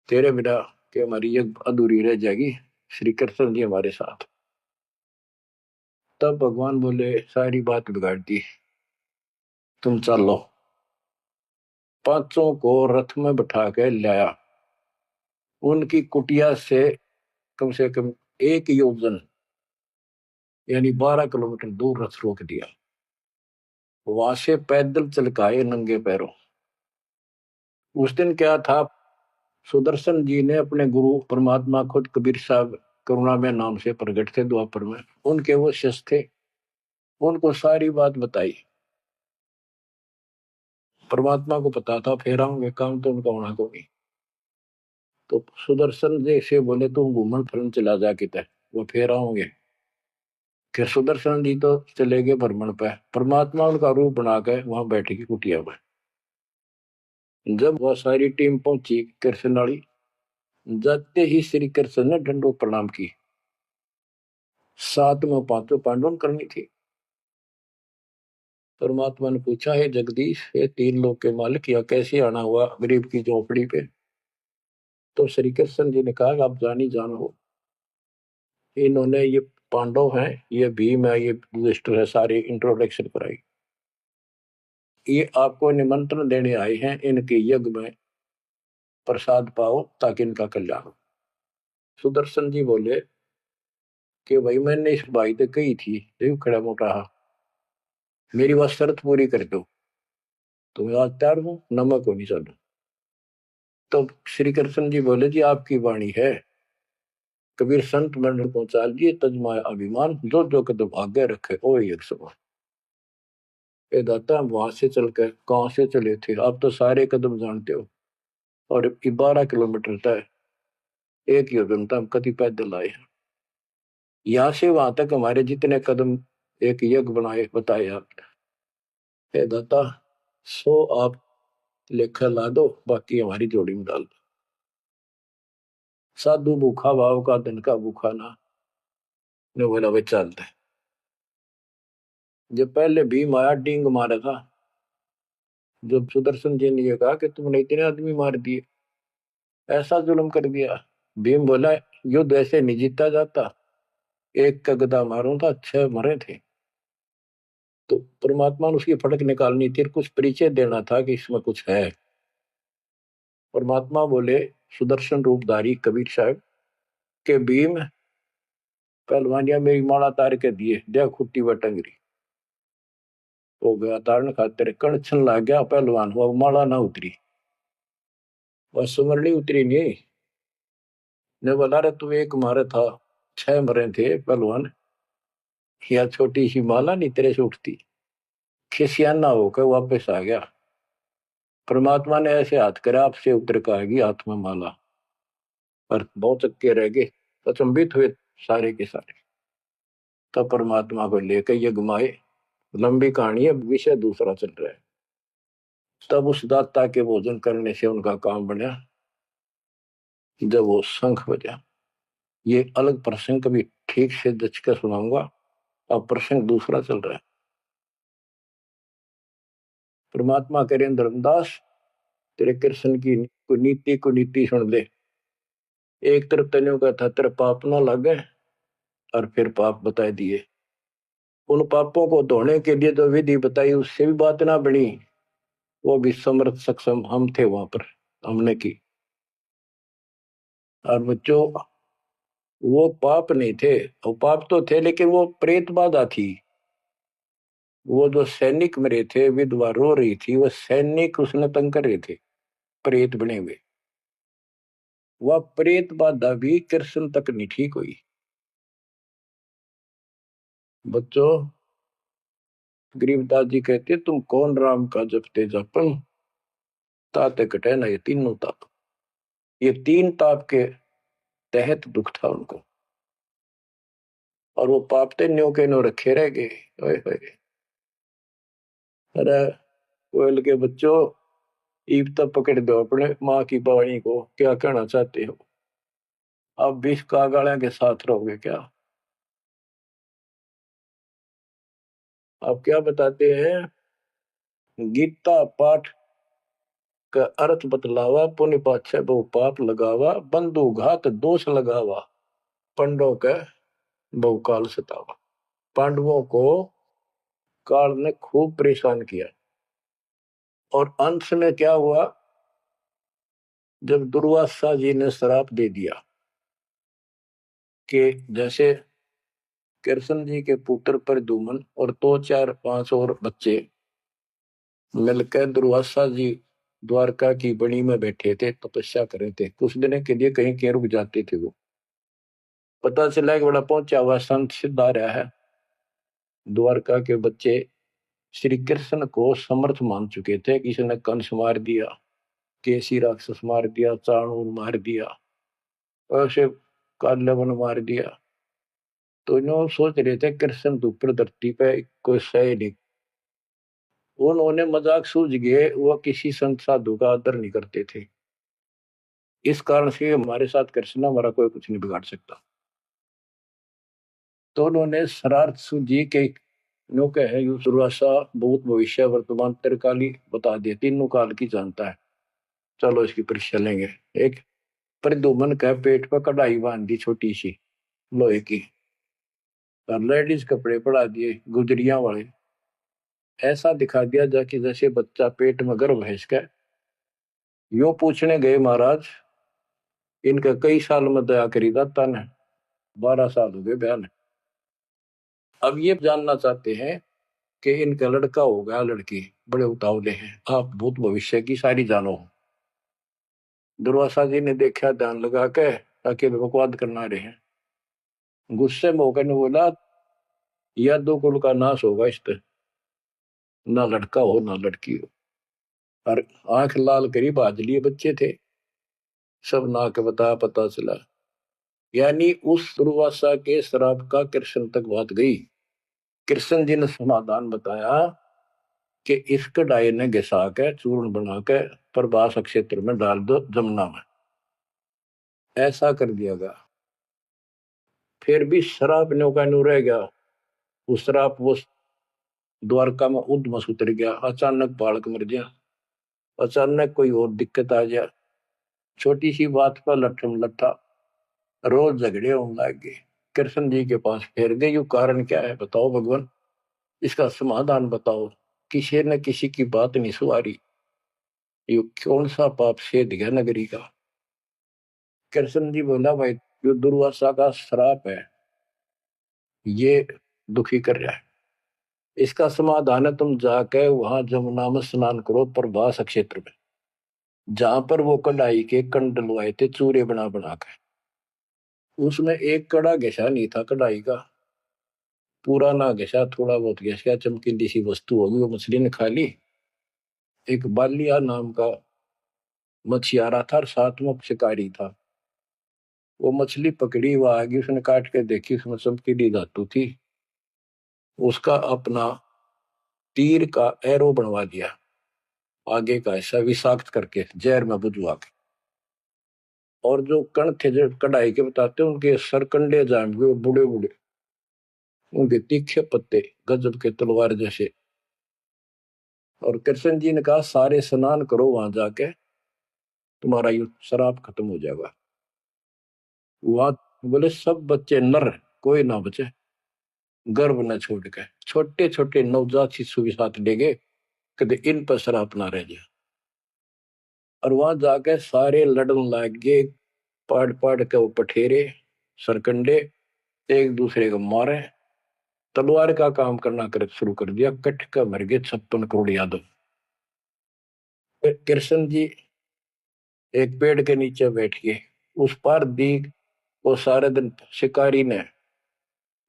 तेरे बिना कि हमारी यज्ञ अधूरी रह जाएगी, श्री कृष्ण जी हमारे साथ। तब भगवान बोले, सारी बात बिगाड़ दी, तुम चलो। पांचों को रथ में बैठा के लाया, उनकी कुटिया से कम 1 योजन यानी 12 किलोमीटर दूर रथ रोक दिया। वहां से पैदल चल के आए नंगे पैरों। उस दिन क्या था, सुदर्शन जी ने अपने गुरु परमात्मा खुद कबीर साहब करुणा में नाम से प्रकट थे द्वापर में, उनके वो शिष्य थे, उनको सारी बात बताई। परमात्मा को पता था फेर आऊंगे, काम तो उनका होना को नहीं। तो सुदर्शन जी से बोले, तुम घूमन फिरन चला जा किते, वो फेर आऊंगे। कि सुदर्शन जी तो चले गए भ्रमण पे, परमात्मा उनका रूप बना के वहां बैठेगी कुटिया में। जब वह सारी टीम पहुंची कृष्ण वाली, जाते ही श्री कृष्ण ने दंडोत प्रणाम की। साथ में पांचों पांडवों करनी थी। परमात्मा ने पूछा, है जगदीश, ये 3 लोक के मालिक, या कैसे आना हुआ गरीब की झोपड़ी पे? तो श्री कृष्ण जी ने कहा, आप जानी जान हो, इन्होंने ये पांडव हैं, ये भीम है, ये युधिष्ठिर है, सारी इंट्रोडक्शन कराई। ये आपको निमंत्रण देने आए हैं, इनके यज्ञ में प्रसाद पाओ ताकि इनका कल्याण हो। सुदर्शन जी बोले कि भाई मैंने इस भाई तो कही थी, देव खड़ा मोटा, मेरी बात शर्त पूरी कर दो तो मैं आज तैयार हूं, नमक हो नहीं चलो। तो श्री कृष्ण जी बोले, जी आपकी वाणी है, कबीर संत मंडल को चाहिए तजमाए अभिमान, जो जो कदम आगे रखे ओ एक समान। ये दाता, हम वहां से चलकर कहां से चले थे, आप तो सारे कदम जानते हो, और 12 किलोमीटर तय, 1 योजन हम कति पैदल आए हैं। यहाँ से वहां तक हमारे जितने कदम एक यज्ञ बनाए बताए आपने। हे दाता, 100 आप लेखा ला दो, बाकी हमारी जोड़ी में डाल दो। साधु भूखा भाव का, दिन का भूखा ना। ने बोला, वे चलते हैं। जब पहले भीम आया, डींग मारा था। जब सुदर्शन जी ने ये कहा कि तुमने इतने आदमी मार दिए, ऐसा जुल्म कर दिया, भीम बोला, युद्ध ऐसे नहीं जीता जाता, एक का गदा मारो था 6 मरे थे। तो परमात्मा ने उसकी फटक निकालनी थी, कुछ परिचय देना था कि इसमें कुछ है। परमात्मा बोले, सुदर्शन रूपधारी कबीर साहब के भीम, पहलवानिया मेरी माला तार के दिए, दे खुट्टी व टंगरी। हो गया तारण खातिर कणछन लाग गया पहलवान हुआ माला ना उतरी वह सुमरनी उतरी नहीं ने बोला रे तू एक मारे था 6 मरे थे पहलवान या छोटी सी माला नहीं तेरे से उठती खिसियाना होकर वापस आ गया परमात्मा ने ऐसे हाथ करे आपसे उतर कर आएगी हाथ में माला पर बहुत चक्के रह गए अचंभित हुए सारे के सारे तब परमात्मा को लेकर ये घुमाए लंबी कहानी है विषय दूसरा चल रहा है तब उस दाता के भोजन करने से उनका काम बना जब वो शंख बजा ये अलग प्रसंग कभी ठीक से जच कर सुनाऊंगा अब प्रसंग दूसरा चल रहा है परमात्मा करें धर्मदास तेरे कृष्ण की कुनीति कुनीति सुन ले एक तरफ तनियों का था तेरे पाप ना लगे और फिर पाप बताए दिए उन पापों को धोने के लिए जो विधि बताई उससे भी बात ना बनी वो भी समर्थ सक्षम हम थे वहां पर हमने की और बच्चों वो पाप नहीं थे वो पाप तो थे लेकिन वो प्रेत बाधा थी वो जो सैनिक मरे थे विधवा रो रही थी वो सैनिक उसने तंग कर रहे थे प्रेत बने हुए वह प्रेत बाधा भी कृष्ण तक नहीं ठीक हुई बच्चों गरीबदास जी कहते तुम कौन राम का जपते जपन ताते कटे ना ये तीनों ताप ये 3 ताप के तहत दुख था उनको और वो पापते न्यो के न्यो रखे रह गए ओए होए अरे कोयल के बच्चों ईब तब पकड़ दो अपने माँ की बाणी को क्या कहना चाहते हो अब 20 कागाड़ा के साथ रहोगे क्या आप क्या बताते हैं गीता पाठ का अर्थ बतलावा पुण्य पाछे बहु पाप लगावा बंधु घात दोष लगावा पंडों का बहु काल सतावा पांडवों को काल ने खूब परेशान किया और अंत में क्या हुआ जब दुर्वासा जी ने श्राप दे दिया कि जैसे कृष्ण जी के पुत्र प्रद्युम्न और 2 4 5 और बच्चे मिलकर दुर्वासा जी द्वारका की बनी में बैठे थे तपस्या कर रहे थे कुछ दिन के लिए कहीं कहीं रुक जाते थे वो पता चला कि बड़ा पहुंचा हुआ संत सिद्ध आ रहा है द्वारका के बच्चे श्री कृष्ण को समर्थ मान चुके थे किसी ने कंस मार दिया केसी राक्षस मार दिया चाणूर मार दिया ऐसे काल्यवन मार दिया तो इन्होंने सोच रहे थे कृष्ण तो ऊपर धरती पे कोई सही नहीं उन्होंने मजाक सूझ गए वो किसी संत साधु का आदर नहीं करते थे इस कारण से हमारे साथ कृष्ण हमारा कोई कुछ नहीं बिगाड़ सकता तो उन्होंने शरारत सूझी के नो कहे यू दुर्वासा भूत भविष्य वर्तमान त्रिकाली बता दिए तीनों काल की जानता है चलो इसकी परीक्षा लेंगे एक प्रद्युम्न का पेट पर कढ़ाई बांध दी छोटी सी लोहे की और लेडीज कपड़े पड़ा दिए गुजरिया वाले ऐसा दिखा दिया जाकि जैसे बच्चा पेट में गर्भ है इसका यो पूछने गए महाराज इनका कई साल में दया करी दाता ने 12 साल हो गए बयान अब ये जानना चाहते हैं कि इनका लड़का होगा लड़की बड़े उतावले हैं आप भूत भविष्य की सारी जानो दुर्वासा जी ने देखा ध्यान लगा के ताकि बकवाद करना रहे गुस्से में होकर ने बोला यह 2 कुल का नाश होगा इस तरह ना लड़का हो ना लड़की हो और आंख लाल करी बाज लिए बच्चे थे सब ना के बता पता चला यानी उस दुर्वासा के श्राप का कृष्ण तक बात गई कृष्ण जी ने समाधान बताया कि इस कढ़ाई ने घिसा के चूर्ण बना के प्रभास क्षेत्र में डाल दो जमुना में ऐसा कर दिया गया फिर भी श्राप न्यो का न्यू रह गया उस श्राप वो द्वारका में उद्मस उतर गया अचानक बालक मर गया अचानक कोई और दिक्कत आ गया छोटी सी बात पर लट्ठम लट्ठा रोज झगड़े होने लग गए कृष्ण जी के पास फिर गए यू कारण क्या है बताओ भगवान इसका समाधान बताओ किसी न किसी की बात नहीं सुहारी यू कौन सा पाप से दिया नगरी का कृष्ण जी बोला भाई जो दुर्वासा का श्राप है ये दुखी कर रहा है इसका समाधान है, तुम जाके वहां जमुना में स्नान करो प्रभास क्षेत्र में, जहां पर वो कढ़ाई के कंड डलवाए थे चूरे बना बना के। उसमें एक कड़ा घिसा नहीं था कढ़ाई का, पूरा ना घिसा, थोड़ा बहुत घिसा, चमकीली सी वस्तु होगी, वो मछली ने खा ली। एक बालिया नाम का मछियारा था और साथ में शिकारी था। वो मछली पकड़ी, वो आगे उसने काट के देखी, उसमें चमकीली धातु थी। उसका अपना तीर का एरो बनवा दिया, आगे का ऐसा विषाक्त करके जहर में बुझवा के। और जो कण थे जो कढ़ाई के बताते उनके सरकंडे जाम गए, बूढ़े बूढ़े, उनके तीखे पत्ते गजब के तलवार जैसे। और कृष्ण जी ने कहा सारे स्नान करो वहां जाके, तुम्हारा ये शराब खत्म हो जाएगा। वहां बोले सब बच्चे नर, कोई ना बचे, गर्भ न छोड़ के, छोटे छोटे नवजात शिशु के साथ ले गए, कदे इन पर शराब ना रह जाए। और वहां जाके सारे लड़न लाग गए, पाड़ पाड़ के वो पठेरे सरकंडे एक दूसरे को मारे, तलवार का काम करना कर शुरू कर दिया। कट का मर गए 56 करोड़ यादव। फिर कृष्ण जी एक पेड़ के नीचे बैठ गए, उस पार दीख वो सारे दिन शिकारी ने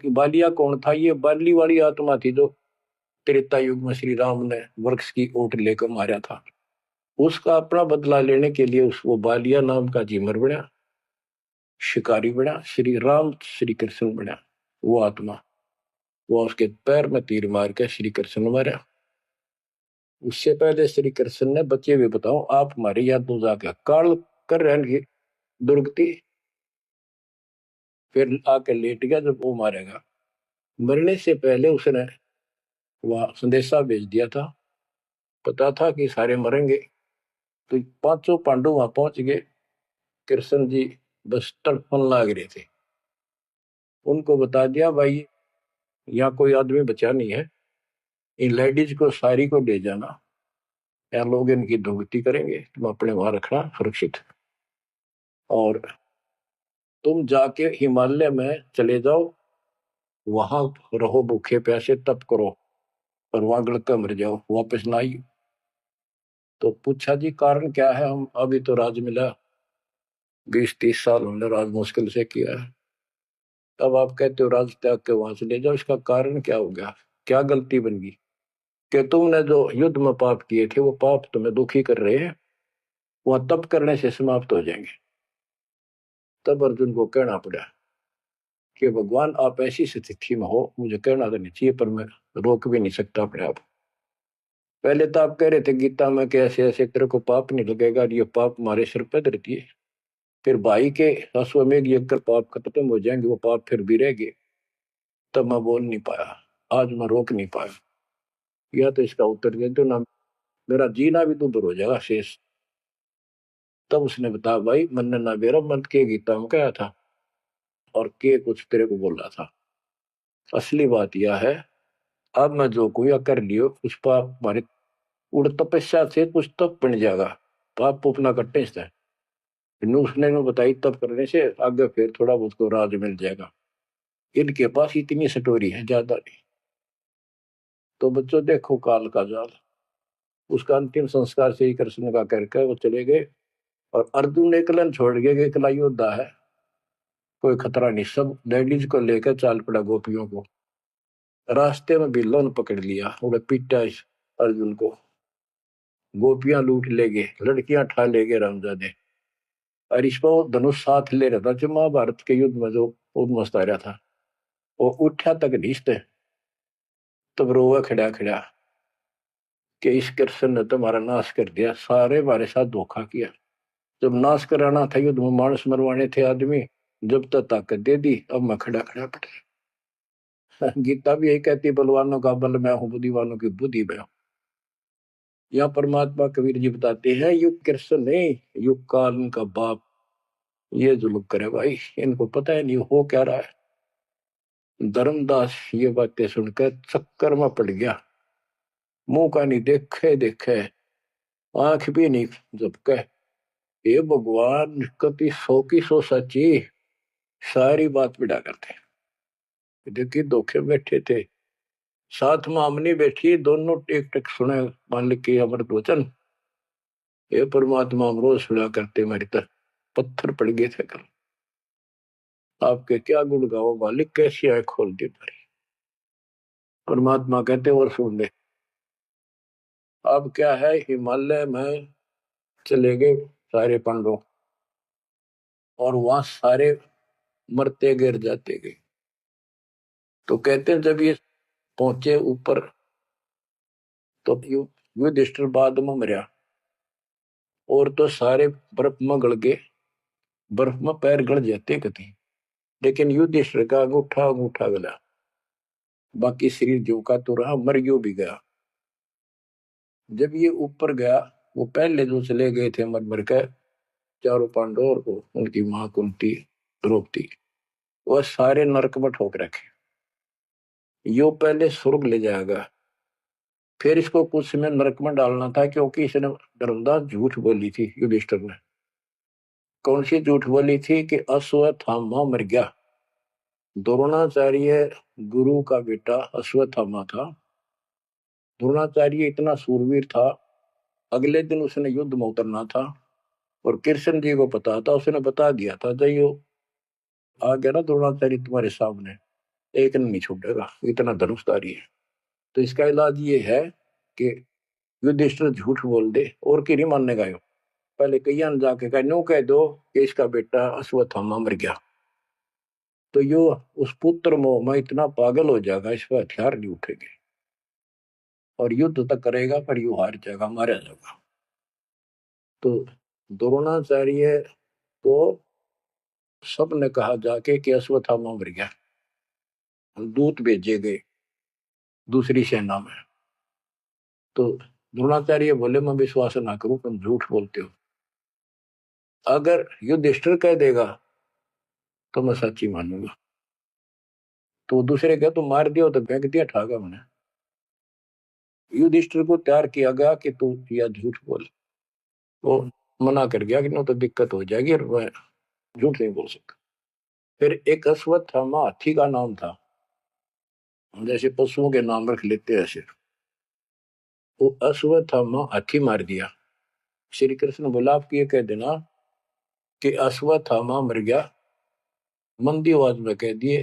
कि बालिया कौन था, ये बाली वाली आत्मा थी जो त्रेता युग में श्री राम ने वृक्ष की ओट लेकर मारा था। उसका अपना बदला लेने के लिए उस वो बालिया नाम का जीमर बना, शिकारी बना, श्री राम श्री कृष्ण बना वो आत्मा। वो उसके पैर में तीर मार के श्री कृष्ण ने मारा। उससे पहले श्री कृष्ण ने बच्चे हुए बताओ आप हमारे याद तो जाके काल कर रहे दुर्गति, फिर आके लेट गया जब वो मारेगा। मरने से पहले उसने वह संदेशा भेज दिया था, पता था कि सारे मरेंगे। तो पांचों पांडव वहां पहुंच गए, कृष्ण जी बस तड़फन लाग रहे थे। उनको बता दिया भाई यहाँ कोई आदमी बचा नहीं है, इन लेडीज को सारी को ले जाना, यहाँ लोग इनकी दुर्गति करेंगे, तुम अपने वहां रखना सुरक्षित। और तुम जाके हिमालय में चले जाओ, वहां रहो भूखे प्यासे तप करो, और वहां गलका मर जाओ, वापस ना आई। तो पूछा जी कारण क्या है, हम अभी तो राज मिला, 20-30 साल हमने राज मुश्किल से किया है, तब आप कहते हो राज त्याग के वहां से ले जाओ, इसका कारण क्या हो गया, क्या गलती बन गई कि तुमने जो युद्ध में पाप किए थे वो पाप तुम्हें दुखी कर रहे हैं, वह तप करने से समाप्त हो जाएंगे। तब अर्जुन को कहना पड़ा कि भगवान आप ऐसी स्थिति में हो, मुझे कहना तो नहीं चाहिए पर मैं रोक भी नहीं सकता अपने आप। पहले तो आप कह रहे थे गीता में कि ऐसे ऐसे तेरे को पाप नहीं लगेगा, ये पाप हमारे सिर पर धरती है। फिर भाई के अश्वमेध यज्ञ कर पाप खत्म हो जाएंगे, वो पाप फिर भी रहेंगे। तब मैं बोल नहीं पाया, आज मैं रोक नहीं पाया। या तो इसका उत्तर दे दो ना, मेरा जीना भी दूभर हो जाएगा शेष। तब उसने बताया भाई मैंने ना मेरा मन के गीता में कहा था और के कुछ तेरे को बोला था। असली बात यह है, अब मैं जो कोई कर लियो उस पर हमारे उड़ तपस्या से कुछ तप बन जाएगा, पाप अपना कट्टे से उसने नो बताई तब करने से आगे फिर थोड़ा बहुत को राज मिल जाएगा। इनके पास इतनी स्टोरी है ज्यादा नहीं। तो बच्चों देखो काल का जाल, उसका अंतिम संस्कार श्री कृष्ण का करके वो चले गए। और अर्जुन एकलन छोड़ गए कि एकला योद्धा है, कोई खतरा नहीं, सब लेडीज को लेकर चाल पड़ा गोपियों को। रास्ते में बिल्लो ने पकड़ लिया, उन्हें पीटा इस अर्जुन को, गोपियां लूट ले गए, लड़कियां ठा ले गए रामजादे। और इस पर वो धनुष साथ ले रहा था जो महाभारत के युद्ध में जो उद्मस्त आ रहा था, वो उठा तक नीचते, तब रोवा खड़ा खड़ा कि इस कृष्ण ने तुम्हारा नाश कर दिया, सारे हमारे साथ धोखा किया। जब नाश कराना था युद्ध में, मानस मरवाने थे आदमी, जब तक ताकत दे दी, अब मैं खड़ा खड़ा पड़ा। गीता भी यही कहती, बलवानों का बल मैं हूं, बुद्धिवानों की बुद्धि मैं हूं। यहाँ परमात्मा कबीर जी बताते हैं युग कृष्ण नहीं, युग काल का बाप ये जुल्म करे भाई, इनको पता है नहीं हो क्या रहा है। धर्मदास ये बातें सुनकर चक्कर में पड़ गया, मुंह का नहीं देखे देखे, आंख भी नहीं झपके। ये भगवान कति सौ की सौ सच्ची, सारी बात बिड़ा करते। देखिए धोखे बैठे थे, साथ में हमने बैठी, दोनों टेक टेक सुने मालिक के अमृत वचन। ये परमात्मा हम रोज सुना करते, मेरी तरह पत्थर पड़ गए थे कल। आपके क्या गुण गाओ मालिक, कैसी आंख खोल दी तुम्हारी। परमात्मा कहते और सुन ले। अब क्या है, हिमालय में चले गए सारे पांडव, और वहां सारे मरते गिर जाते गए। तो कहते हैं जब ये पहुंचे ऊपर, तो युधिष्ठिर बाद में मरा, और तो सारे बर्फ में गड़ गए, बर्फ में पैर गड़ जाते कति। लेकिन युधिष्ठिर का अंगूठा अंगूठा गला, बाकी शरीर जो का तो रहा, मर गयो भी गया। जब ये ऊपर गया, वो पहले जो चले गए थे मर मर कर, चारों पांडव और उनकी मां कुंती द्रौपदी, वह सारे नरक में ठोक रखे। यो पहले स्वर्ग ले जाएगा, फिर इसको कुछ समय नरक में डालना था, क्योंकि इसने धर्मदास झूठ बोली थी युधिष्ठिर ने। कौन सी झूठ बोली थी कि अश्वत्थामा मर गया। द्रोणाचार्य गुरु का बेटा अश्वत्थामा था। द्रोणाचार्य इतना सूरवीर था, अगले दिन उसने युद्ध में उतरना था, और कृष्ण जी को पता था, उसने बता दिया था जइयो आ गया ना द्रोणाचार्य तुम्हारे सामने, एक नहीं छूटेगा, इतना धनुषधारी है। तो इसका इलाज ये है कि युधिष्ठिर झूठ बोल दे, और की नहीं मानने का। पहले कईया ने जाके कह नो कह दो कि इसका बेटा अश्वत्थामा मर गया, तो यो उस पुत्र मोह में इतना पागल हो जाएगा, इस पर हथियार नहीं उठेंगे, और युद्ध तक करेगा, पर यू हार जाएगा, मारा जाएगा। तो द्रोणाचार्य को सबने कहा जाके कि अश्वत्थामा मर गया। दूत भेजे गए दूसरी सेना में, तो द्रोणाचार्य बोले मैं विश्वास ना करूं, तुम झूठ बोलते हो। अगर युधिष्ठिर कह देगा तो मैं सच्ची मानूंगा। तो दूसरे कह तुम मार दिया तो फेंक दिया ठागा मैंने। युधिष्ठिर को तैयार किया गया कि तू या झूठ बोल। वो मना कर गया कि ना तो दिक्कत हो जाएगी, और मैं झूठ नहीं बोल सकता। फिर एक अश्वत्थामा हाथी का नाम था, जैसे पशुओं के नाम रख लेते हैं ऐसे। वो अश्वत्थामा हाथी मार दिया। श्री कृष्ण बोला आप ये कह देना कि अश्वत्थामा मर गया, मंदी आवाज में कह दिए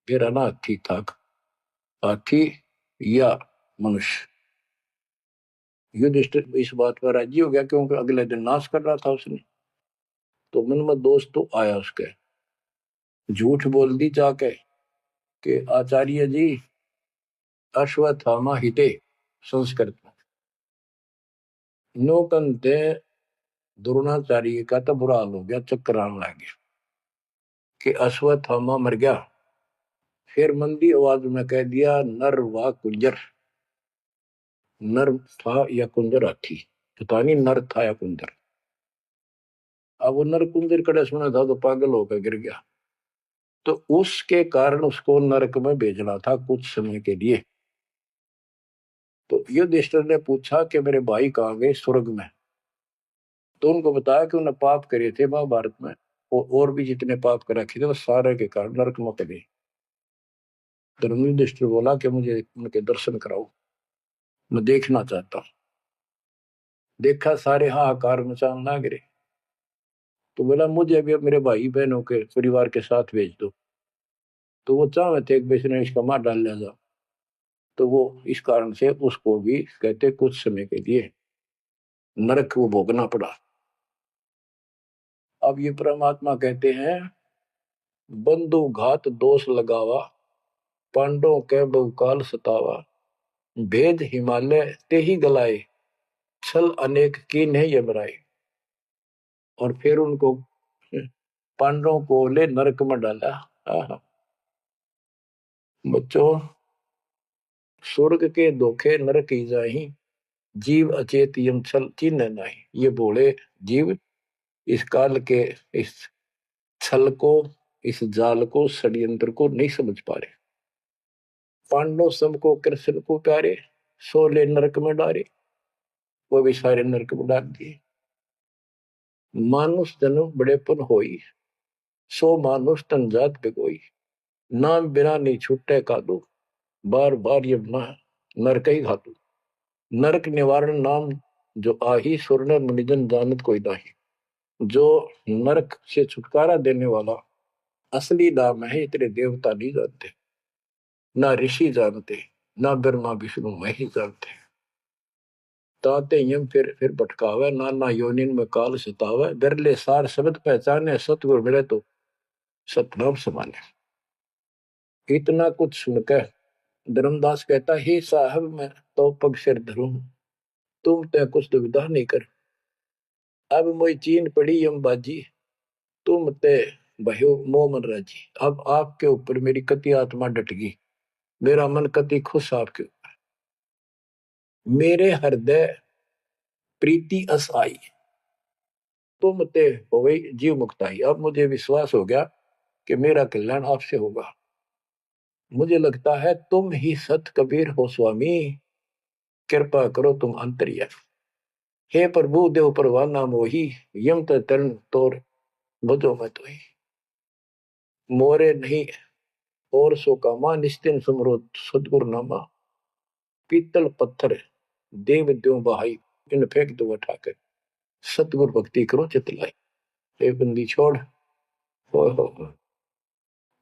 मेरा ना हाथी था, हाथी या मनुष्य। युधिष्ठिर इस बात पर राजी हो गया, क्योंकि अगले दिन नाश कर रहा था उसने। तो मन में दोस्त तो आया उसके, झूठ बोल दी जाके कि आचार्य जी अश्वत्थामा हिते संस्कृत में नो कंते। द्रोणाचार्य का तो बुरा हाल हो गया, चक्कर आने लग गया कि अश्वत्थामा मर गया। फिर मंदी आवाज में कह दिया नर व कुंजर। नर था या कुंजर हाथी, पता नहीं नर था या कुंजर। अब वो नर कुंजर कड़े सुना था तो पागल होकर गिर गया। तो उसके कारण उसको नरक में भेजना था कुछ समय के लिए। तो युधिष्ठिर ने पूछा कि मेरे भाई कहाँ गए स्वर्ग में। तो उनको बताया कि उन्होंने पाप करे थे महाभारत में, और भी जितने पाप कर रखे थे वो सारे के कारण नरक में गए। धर्म युधिष्ठिर बोला कि मुझे उनके दर्शन कराओ, मैं देखना चाहता हूँ। देखा सारे हाहाकार मचान ना गिरे। तो बोला मुझे भी अब मेरे भाई बहनों के परिवार के साथ भेज दो। तो वो चाहे थे एक बेचने इसका मार डाल लिया जा। तो वो इस कारण से उसको भी कहते कुछ समय के लिए नरक को भोगना पड़ा। अब ये परमात्मा कहते हैं बंधु घात दोष लगावा, पांडवों के बहुकाल सतावा, भेद हिमालय ते ही गलाए, छल अनेक की नहीं यमराए। और फिर उनको पांडवों को ले नरक में डाला। बच्चों स्वर्ग के धोखे नरक ही जाही, जीव अचेत यम छल चिन्ह नहीं। ये बोले जीव इस काल के इस छल को, इस जाल को, षड्यंत्र को नहीं समझ पा रहे। पांडव सबको कृष्ण को प्यारे, सोले नरक में डारे, वो भी सारे नरक में डाल दिए। मानुष जन्म बड़ेपन होई, सो मानुष तन जात पे कोई, नाम बिना नहीं छुट्टे का दो, बार बार ये नरक ही घातु। नरक निवारण नाम जो आही सुरनर मुनिजन जानत कोई नाही। जो नरक से छुटकारा देने वाला असली नाम है, इतने देवता नहीं जानते, ना ऋषि जानते, ना ब्रह्मा विष्णु महेश जानते। ताते यम फिर भटकावे, नाना योनिन में काल सतावे। बिरले सार शब्द पहचाने, सतगुरु मिले तो सतनाम समाने। इतना कुछ सुनकर धर्मदास कहता, हे साहब मैं तो पग सिर धरूं, तुम ते कुछ दुविधा नहीं कर। अब मोई चीन पड़ी यम बाजी, तुम ते भयो मोह मन राजी। अब आपके ऊपर मेरी कति आत्मा डट गई, मेरा मन कति खुश आपके ऊपर। मेरे हृदय प्रीति अस आई, तुम ते हो गई जीव मुक्ताई। अब मुझे विश्वास हो गया कि मेरा कल्याण आपसे होगा। मुझे लगता है तुम ही सत कबीर हो स्वामी, कृपा करो तुम अंतर्यामी। हे प्रभु देव परवाना मोही, यम तरण तोर बजो मैं तो ही। मोरे नहीं और सो कामा, निस्तिन सुमरो सदगुरु नामा। पीतल पत्थर देव द्यो बहाई, इन फेंक दो उठाकर, सतगुरु भक्ति करो चितलाई। ये बंदी छोड़। हो।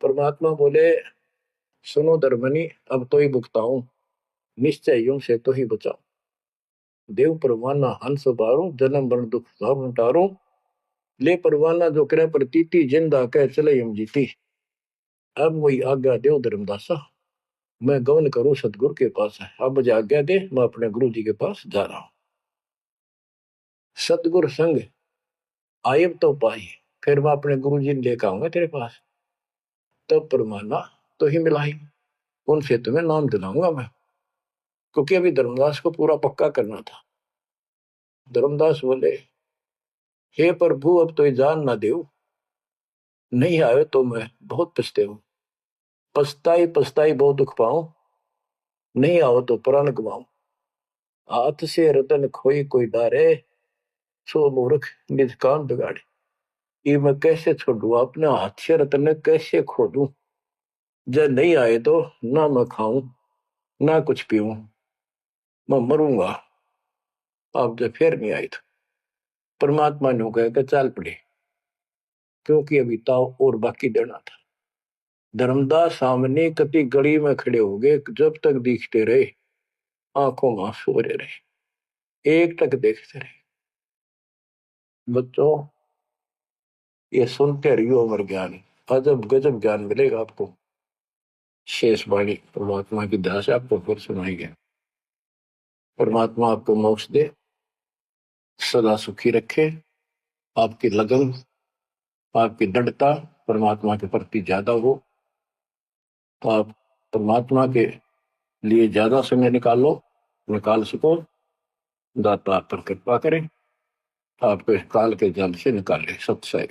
परमात्मा बोले, सुनो धर्मनी, अब तो ही भुगताऊं, निश्चय यूं से तो ही बचाऊं। देव परवाना हंस बारो, जन्म मरण दुख भाव टारो। ले परवाना जो करे प्रतीति, जिंदा कह चले हम जीती। अब वही आज्ञा देव धर्मदासा, मैं गमन करूं सतगुरु के पास है। अब मुझे आज्ञा दे, मैं अपने गुरु जी के पास जा रहा हूं। सतगुरु संग आयब तो पाई, फिर मैं अपने गुरु जी लेकर आऊंगा तेरे पास। तब परमाना तो ही मिलाई, उनसे तुम्हें नाम दिलाऊंगा मैं। क्योंकि अभी धर्मदास को पूरा पक्का करना था। धर्मदास बोले, हे प्रभु अब तो जान ना देव, नहीं आए तो मैं बहुत पछताऊं। पछताई पछताई बहुत दुख पाऊं, नहीं आओ तो प्राण गवाऊं। हाथ से रतन खोई कोई डारे, सो मूर्ख निज कान बिगाड़े। ये मैं कैसे छोड़ू, अपने हाथ से रतन कैसे खो दूं। जब नहीं आए तो ना मैं खाऊं ना कुछ पीऊं, मैं मरूंगा। आप जब फिर नहीं आए तो परमात्मा ने कहा चाल पड़े, क्योंकि अभी ताव और बाकी देना था। धर्मदास सामने कति गली में खड़े हो गए, जब तक दिखते रहे आंखों में आंसू भरे रहे, एक टक देखते रहे। बच्चों, ये सुनते रहियो अमर ज्ञान, अजब गजब ज्ञान मिलेगा आपको। शेष वाणी परमात्मा की दया से आपको फिर सुनाई गया। परमात्मा आपको मोक्ष दे, सदा सुखी रखे। आपकी लगन, आपकी दृढ़ता परमात्मा के प्रति ज्यादा हो, तो आप परमात्मा के लिए ज्यादा समय निकाल सको। दाता आप पर कृपा करें, आपको इस काल के जल से निकाले। सत्संग।